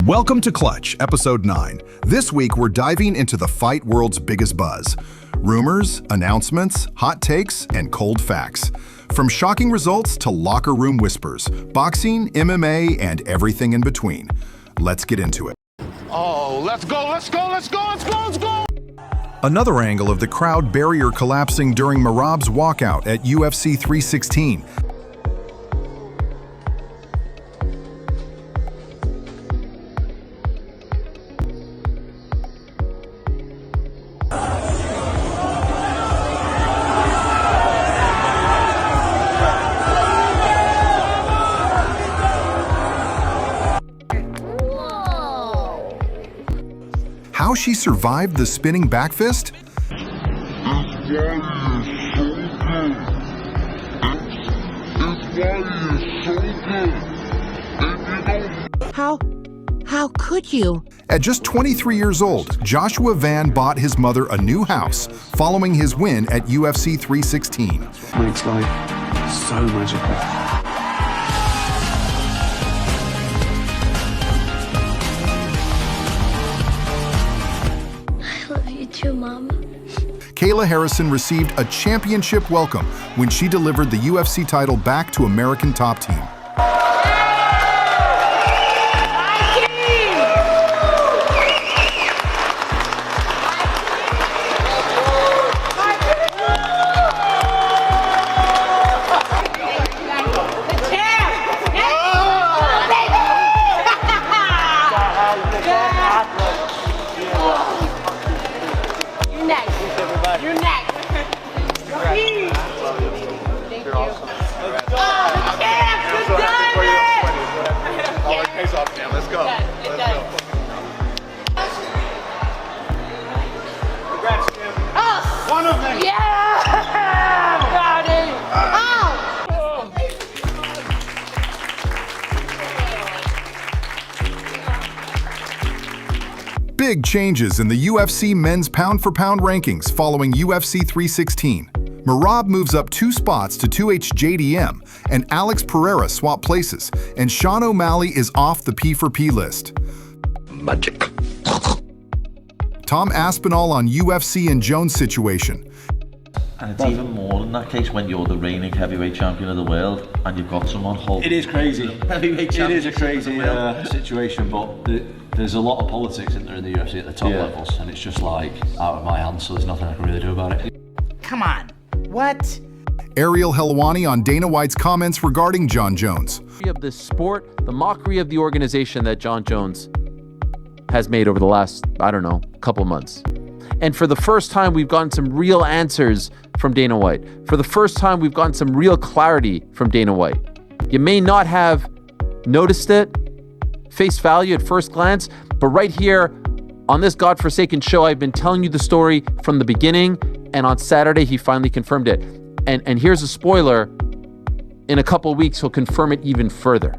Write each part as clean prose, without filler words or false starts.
Welcome to Clutch, Episode 9. This week, we're diving into the fight world's biggest buzz. Rumors, announcements, hot takes, and cold facts. From shocking results to locker room whispers, boxing, MMA, and everything in between. Let's get into it. Oh, let's go, let's go, let's go, let's go, let's go! Another angle of the crowd barrier collapsing during Merab's walkout at UFC 316. How she survived the spinning backfist? How could you? At just 23 years old, Joshua Van bought his mother a new house following his win at UFC 316. Makes life so magical. Too, Mom. Kayla Harrison received a championship welcome when she delivered the UFC title back to American Top Team. Big changes in the UFC Men's pound-for-pound rankings following UFC 316. Merab moves up 2 spots to 2H-JDM, and Alex Pereira swap places, and Sean O'Malley is off the P4P list. Magic. Tom Aspinall on UFC and Jones situation. And it's even more in that case when you're the reigning heavyweight champion of the world and you've got someone holding. It is crazy. Heavyweight It is a champion crazy situation, but there's a lot of politics in there in the UFC at the top levels, and it's just like out of my hands, so there's nothing I can really do about it. Come on. What? Ariel Helwani on Dana White's comments regarding Jon Jones. Of the sport, the mockery of the organization that Jon Jones has made over the last, couple months. And for the first time, we've gotten some real answers from Dana White. For the first time, we've gotten some real clarity from Dana White. You may not have noticed it, face value at first glance, but right here on this godforsaken show, I've been telling you the story from the beginning, and on Saturday, he finally confirmed it. And here's a spoiler, in a couple of weeks, he'll confirm it even further.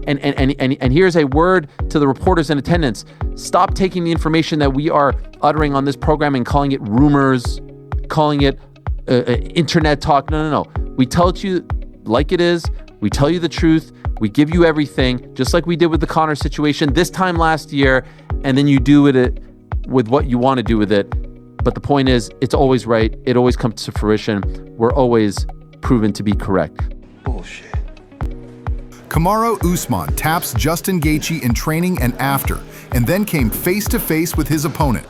And here's a word to the reporters in attendance. Stop taking the information that we are uttering on this program and calling it rumors, calling it internet talk. No. We tell it to you like it is. We tell you the truth. We give you everything, just like we did with the Conor situation this time last year, and then you do it with what you want to do with it. But the point is, it's always right. It always comes to fruition. We're always proven to be correct. Bullshit. Kamaru Usman taps Justin Gaethje in training and after, and then came face-to-face with his opponent.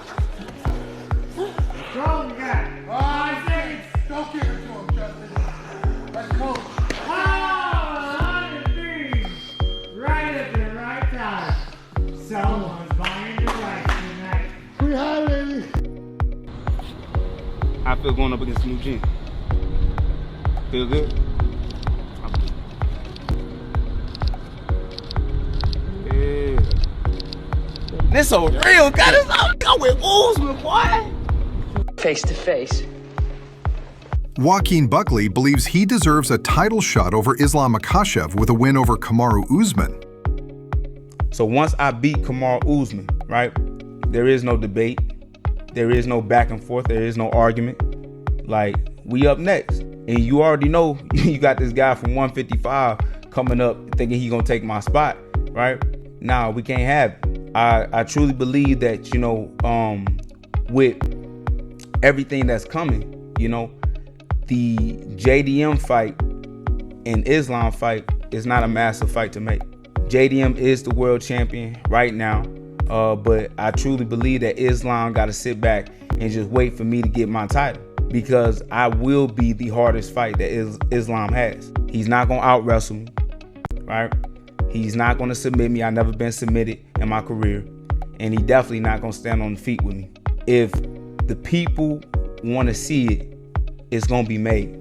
I feel going up against a new gym. Feel good? Yeah. This so real, God. I'm with Usman, boy. Face to face. Joaquin Buckley believes he deserves a title shot over Islam Makhachev with a win over Kamaru Usman. So once I beat Kamaru Usman, right, there is no debate. There is no back and forth. There is no argument. Like, we up next. And you already know you got this guy from 155 coming up thinking he gonna take my spot, right? nah, we can't have it. I truly believe that, you know, with everything that's coming, you know, the JDM fight and Islam fight is not a massive fight to make. JDM is the world champion right now, but I truly believe that Islam got to sit back and just wait for me to get my title, because I will be the hardest fight that Islam has. He's not going to out-wrestle me, right? He's not going to submit me. I've never been submitted in my career, and he definitely not going to stand on the feet with me. If the people want to see it, it's going to be made.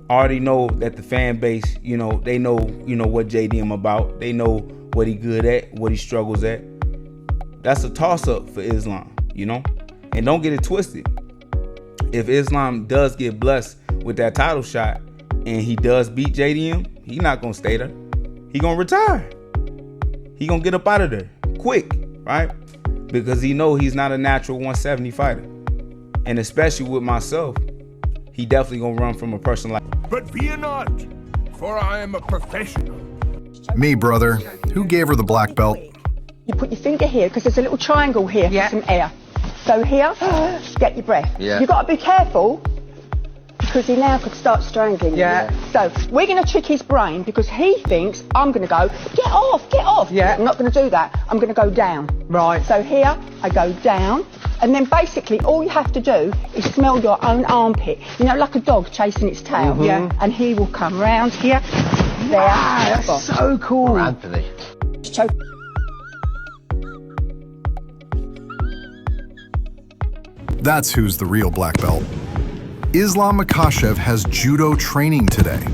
I already know that the fan base, you know, they know, you know, what JDM about. They know what he good at, what he struggles at. That's a toss-up for Islam, you know? And don't get it twisted. If Islam does get blessed with that title shot and he does beat JDM, he's not going to stay there. He going to retire. He going to get up out of there quick, right? Because he know he's not a natural 170 fighter. And especially with myself, he definitely going to run from a person like. But fear not, for I am a professional. Me, brother. Who gave her the black belt? You put your finger here, because there's a little triangle here for some air. So here, get your breath. You've got to be careful, because he now could start strangling you. So we're going to trick his brain, because he thinks I'm going to go, get off, get off. I'm not going to do that. I'm going to go down. Right. So here, I go down. And then basically all you have to do is smell your own armpit. You know, like a dog chasing its tail. And he will come round here, there. Wow, that's so cool. Anthony. That's who's the real black belt. Islam Makhachev has judo training today.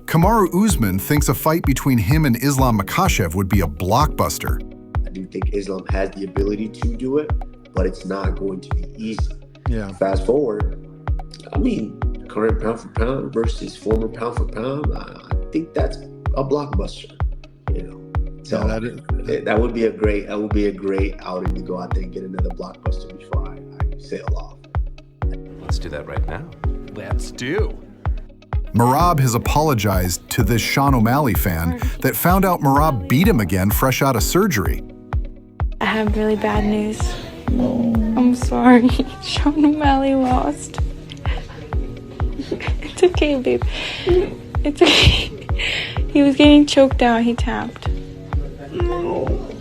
Kamaru Usman thinks a fight between him and Islam Makhachev would be a blockbuster. I do think Islam has the ability to do it, but it's not going to be easy. Fast forward, I mean, current pound for pound versus former pound for pound, I think that's a blockbuster, you know. So that would be a great outing to go out there and get another blockbuster before I sail off. Let's do that right now. Let's do. Merab has apologized to this Sean O'Malley fan that found out Merab beat him again fresh out of surgery. I have really bad news. I'm sorry. Sean O'Malley lost. It's okay, babe. It's okay. He was getting choked out. He tapped.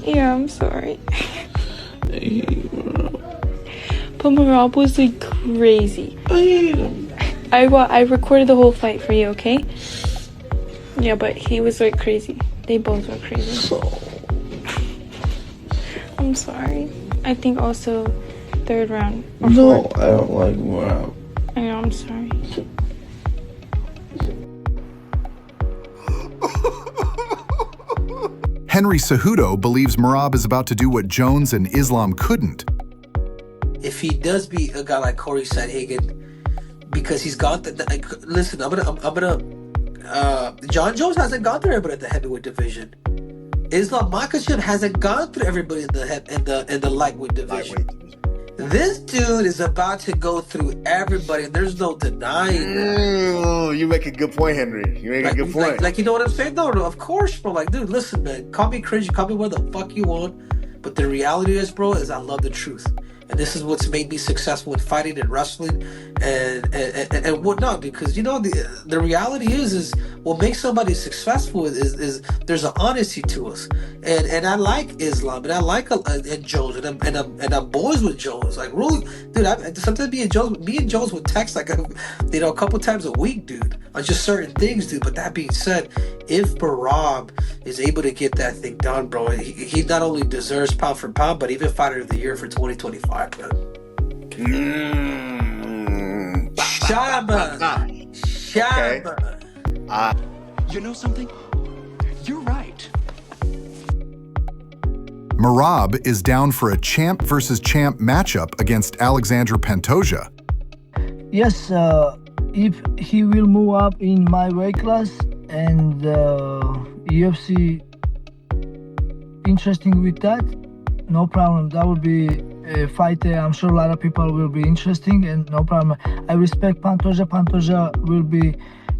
Yeah, I'm sorry. But Merab was like crazy. I recorded the whole fight for you, okay? Yeah, but he was like crazy. They both were crazy. I'm sorry. I think also third round. No, I don't like Merab. I know, I'm sorry. Henry Cejudo believes Merab is about to do what Jones and Islam couldn't. If he does beat a guy like Corey Sandhagen, because he's got listen, I'm gonna Jon Jones hasn't gone through everybody at the heavyweight division. Islam Makhachev hasn't gone through everybody in the lightweight division. This dude is about to go through everybody, and there's no denying that. You make a good point, Henry. You make a good point. Like, you know what I'm saying? No, of course, bro. Like, dude, listen, man. Call me cringy, call me what the fuck you want. But the reality is, bro, is I love the truth. And this is what's made me successful in fighting and wrestling and whatnot. Because, you know, the reality is what makes somebody successful is there's an honesty to us. And I like Islam, and I like and Jones, and I'm boys with Jones. Like, really, dude, sometimes me and Jones would text like a couple times a week, dude, on just certain things, dude. But that being said, if Merab is able to get that thing done, bro, he not only deserves pound for pound, but even fighter of the year for 2025. Shut up. You know something? You're right. Merab is down for a champ versus champ matchup against Alexandre Pantoja. Yes, if he will move up in my weight class and UFC interesting with that, no problem. That would be a fight. I'm sure a lot of people will be interesting, and no problem. I respect Pantoja. Pantoja will be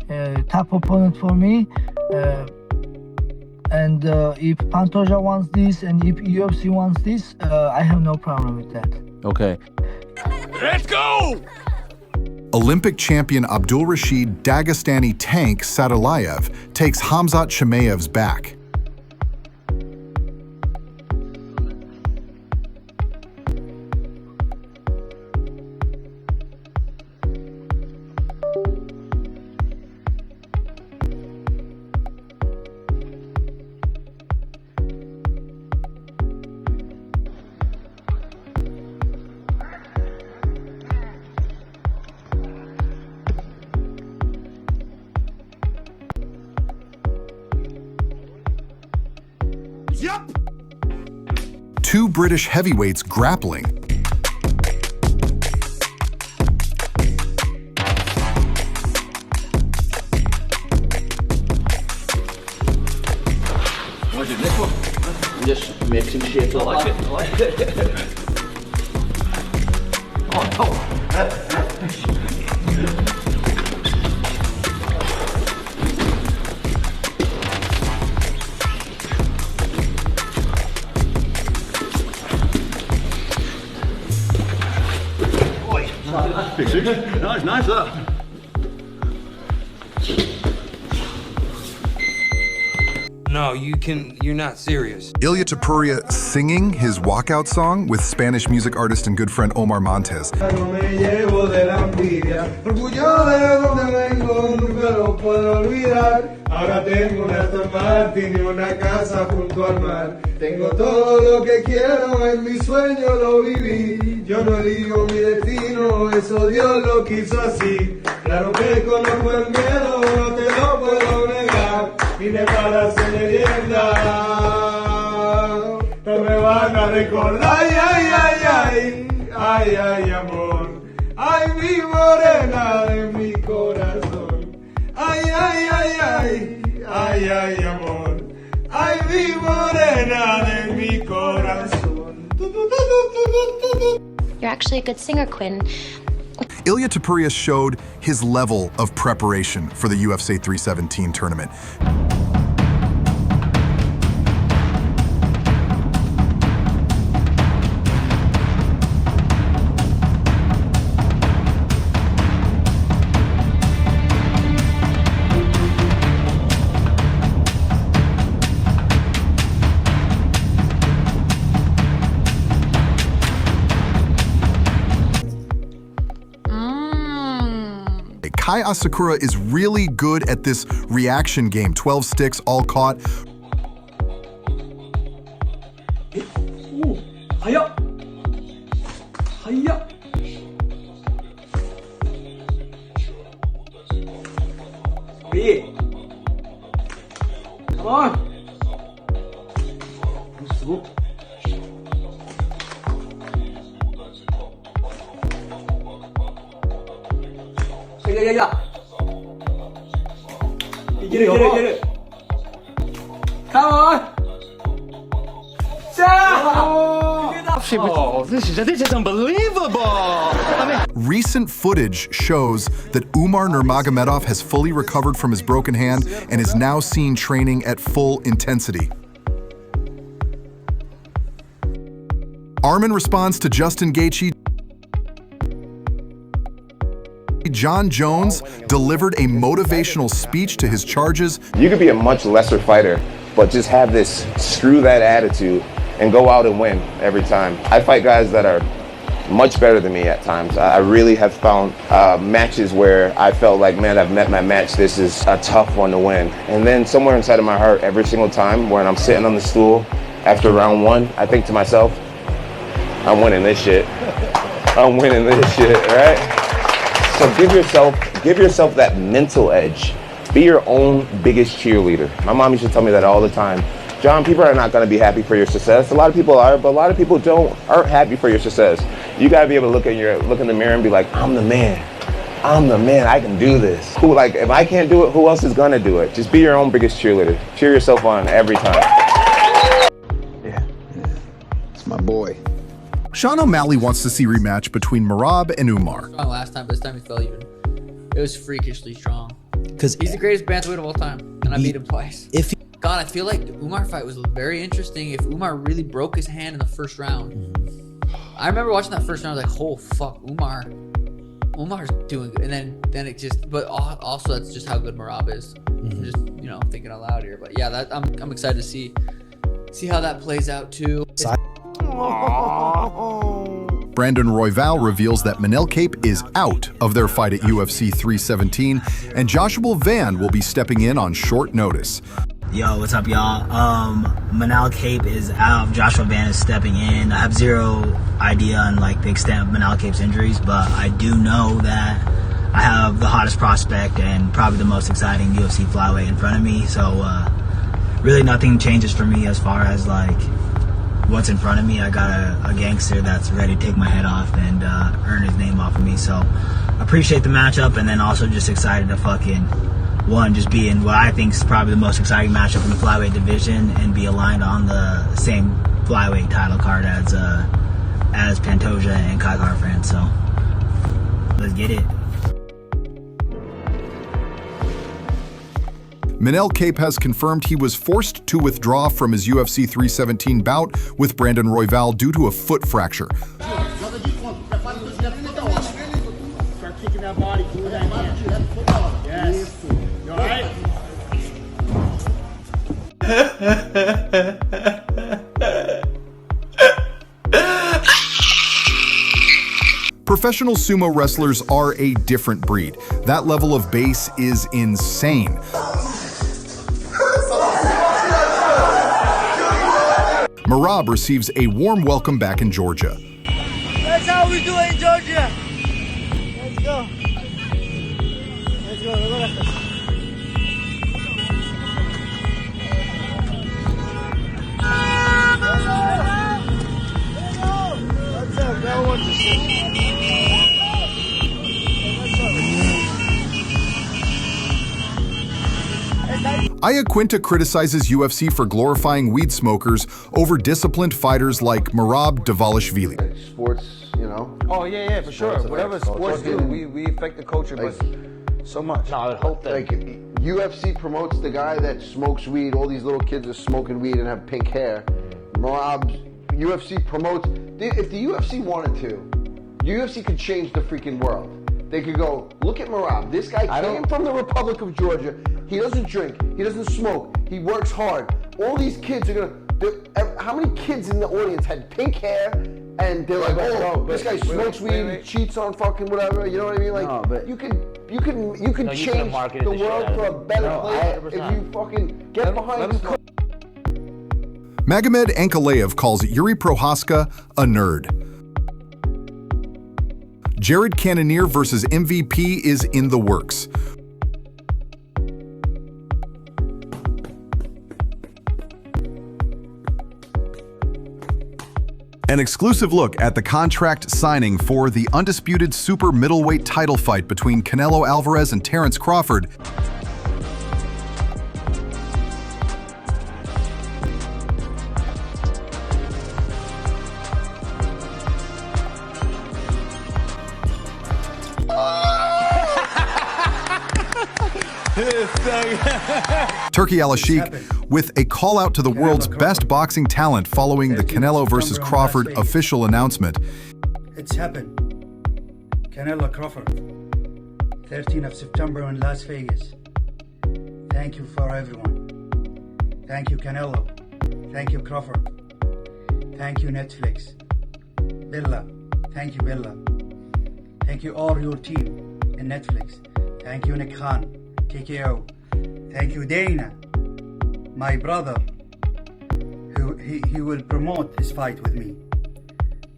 a top opponent for me. And if Pantoja wants this and if UFC wants this, I have no problem with that. Okay. Let's go! Olympic champion Abdulrashid Dagestani Tank Sadulayev takes Khamzat Chimaev's back. Yup! Two British heavyweights grappling. What is this one? I'm just mixing shit. I like it. I like it. Oh no! Big six. Nice, nice that. No, you're not serious. Ilia Topuria singing his walkout song with Spanish music artist and good friend Omar Montes. Ahora tengo una Aston Martin y una casa junto al mar. Tengo todo lo que quiero, en mi sueño lo viví. Yo no elijo mi destino, eso Dios lo quiso así. Claro que conozco el miedo, no te lo puedo negar. Vine para ser leyenda, no me van a recordar. Ay, ay, ay, ay, ay, ay, amor. Ay, mi morena de mi corazón. Ay, ay, ay, ay, ay, ay, amor. Ay, mi morena de mi corazón. You're actually a good singer, Quinn. Ilia Topuria showed his level of preparation for the UFC 317 tournament. Kai Asakura is really good at this reaction game. 12 sticks, all caught. Hiya! Hiya! B. Come on! Yeah. Get it. Come on! Oh, this is unbelievable! Recent footage shows that Umar Nurmagomedov has fully recovered from his broken hand and is now seen training at full intensity. Arman responds to Justin Gaethje. Jon Jones delivered a motivational speech to his charges. You could be a much lesser fighter, but just have this screw that attitude and go out and win every time. I fight guys that are much better than me at times. I really have found matches where I felt like, man, I've met my match. This is a tough one to win. And then somewhere inside of my heart, every single time when I'm sitting on the stool after round one, I think to myself, I'm winning this shit. I'm winning this shit, right? So give yourself that mental edge. Be your own biggest cheerleader. My mom used to tell me that all the time. John, people are not going to be happy for your success. A lot of people are, but a lot of people aren't happy for your success. You got to be able to look in the mirror and be like, I'm the man. I'm the man, I can do this. Who, like, if I can't do it, who else is gonna do it? Just be your own biggest cheerleader. Cheer yourself on every time. Yeah. It's my boy. Sean O'Malley wants to see rematch between Merab and Umar. Strong last time, but this time he fell even. It was freakishly strong. Because he's the greatest bantamweight of all time, and I beat him twice. God, I feel like the Umar fight was very interesting. If Umar really broke his hand in the first round, I remember watching that first round. I was like, "Oh fuck, Umar's doing good." And then it just, but also that's just how good Merab is. I'm just thinking out loud here, but yeah, I'm excited to see how that plays out too. Brandon Royval reveals that Manel Kape is out of their fight at UFC 317, and Joshua Van will be stepping in on short notice. Yo, what's up, y'all? Manel Kape is out. Joshua Van is stepping in. I have zero idea on the extent of Manel Kape's injuries, but I do know that I have the hottest prospect and probably the most exciting UFC flyweight in front of me. So really nothing changes for me as far as what's in front of me. I got a gangster that's ready to take my head off and earn his name off of me. So appreciate the matchup, and then also just excited to just be in what I think is probably the most exciting matchup in the flyweight division and be aligned on the same flyweight title card as Pantoja and Kai Kara-France. So let's get it. Manel Kape has confirmed he was forced to withdraw from his UFC 317 bout with Brandon Royval due to a foot fracture. Start kicking that body, do that hand. Yes. You all right? Professional sumo wrestlers are a different breed. That level of bass is insane. Merab receives a warm welcome back in Georgia. That's how we do it in Georgia. Let's go. Let's go. What's up? No one to see. Aya Quinta criticizes UFC for glorifying weed smokers over disciplined fighters like Merab Dvalishvili. Sports, Oh, yeah, for sure. Whatever sports do, we affect the culture, but so much. No, I would hope that. UFC promotes the guy that smokes weed. All these little kids are smoking weed and have pink hair. Merab, UFC promotes. If the UFC wanted to, UFC could change the freaking world. They could go, look at Merab. This guy came from the Republic of Georgia. He doesn't drink. He doesn't smoke. He works hard. All these kids are gonna. How many kids in the audience had pink hair and they're like, this guy smokes weed, cheats on fucking whatever. You know what I mean? You could change the world for a better place if you fucking get behind this. Magomed Ankalaev calls Jiri Prochazka a nerd. Jared Cannonier versus MVP is in the works. An exclusive look at the contract signing for the undisputed super-middleweight title fight between Canelo Alvarez and Terence Crawford. Turki Alalshikh with a call out to the world's best boxing talent following the Canelo versus Crawford official announcement. It's happened. Canelo Crawford, 13th of September in Las Vegas. Thank you for everyone. Thank you, Canelo. Thank you, Crawford. Thank you, Netflix. Bella. Thank you, Bella. Thank you, all your team in Netflix. Thank you, Nick Khan, KKO. Thank you, Dana, my brother, who he will promote this fight with me.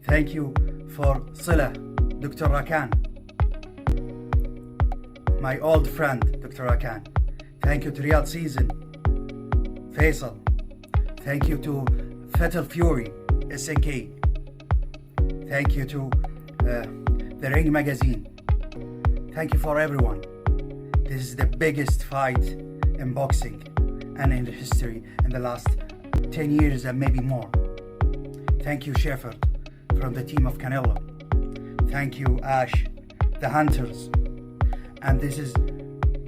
Thank you for Sila, Dr. Rakan, my old friend, Dr. Rakan. Thank you to Riyadh Season, Faisal. Thank you to Fatal Fury, SNK. Thank you to The Ring Magazine. Thank you for everyone. This is the biggest fight in boxing and in the history in the last 10 years and maybe more. Thank you, Shepard, from the team of Canelo. Thank you, Ash, the Hunters. And this is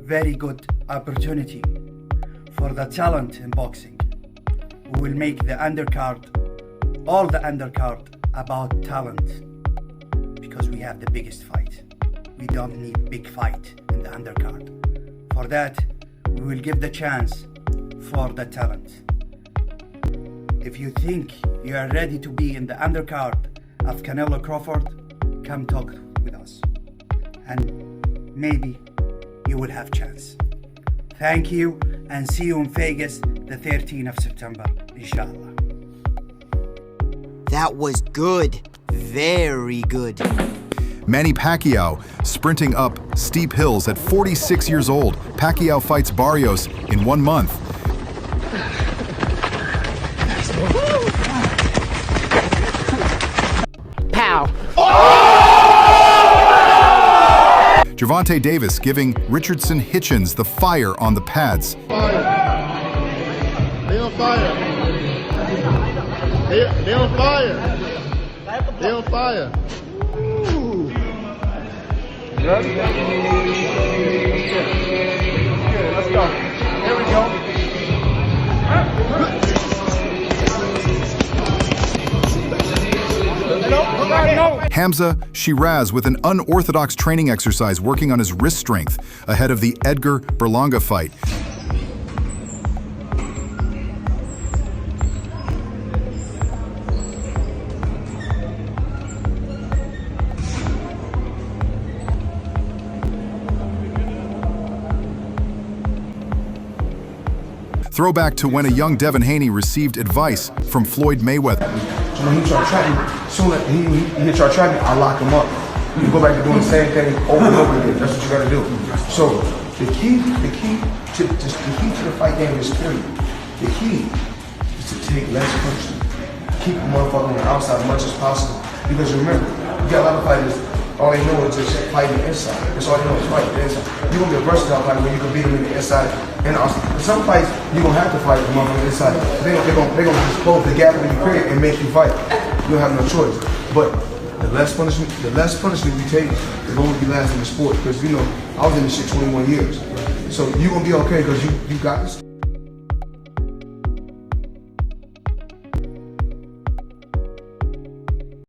very good opportunity for the talent in boxing. We will make the undercard, all the undercard, about talent, because we have the biggest fight. We don't need big fight in the undercard. For that, we will give the chance for the talent. If you think you are ready to be in the undercard of Canelo Crawford, come talk with us. And maybe you will have chance. Thank you, and see you in Vegas the 13th of September, inshallah. That was good. Very good. Manny Pacquiao sprinting up steep hills at 46 years old. Pacquiao fights Barrios in 1 month. Pow. Gervonta Davis giving Richardson Hitchins the fire on the pads. They on fire. They on fire. They on fire. Ooh. Let's go. Here we go. Hamzah Sheeraz with an unorthodox training exercise working on his wrist strength ahead of the Edgar Berlanga fight. Throwback to when a young Devin Haney received advice from Floyd Mayweather. So when he tried to trap me, soon as he tried to trap me, I lock him up. You go back to doing the same thing over and over again. That's what you gotta do. So the key to the fight game is period. The key is to take less punches. Keep the motherfucker on the outside as much as possible. Because remember, you got a lot of fighters, all they know is just fighting the inside. That's all they know is fighting the inside. You're gonna be a versatile fighter where you can beat them in the inside and outside. Some fights, you're gonna have to fight the motherfucker inside. They're gonna just close the gap in your create and make you fight. You don't have no choice. But the less punishment you take, the longer you last in the sport. Because you know, I was in this shit 21 years. So you're gonna be okay because you got this.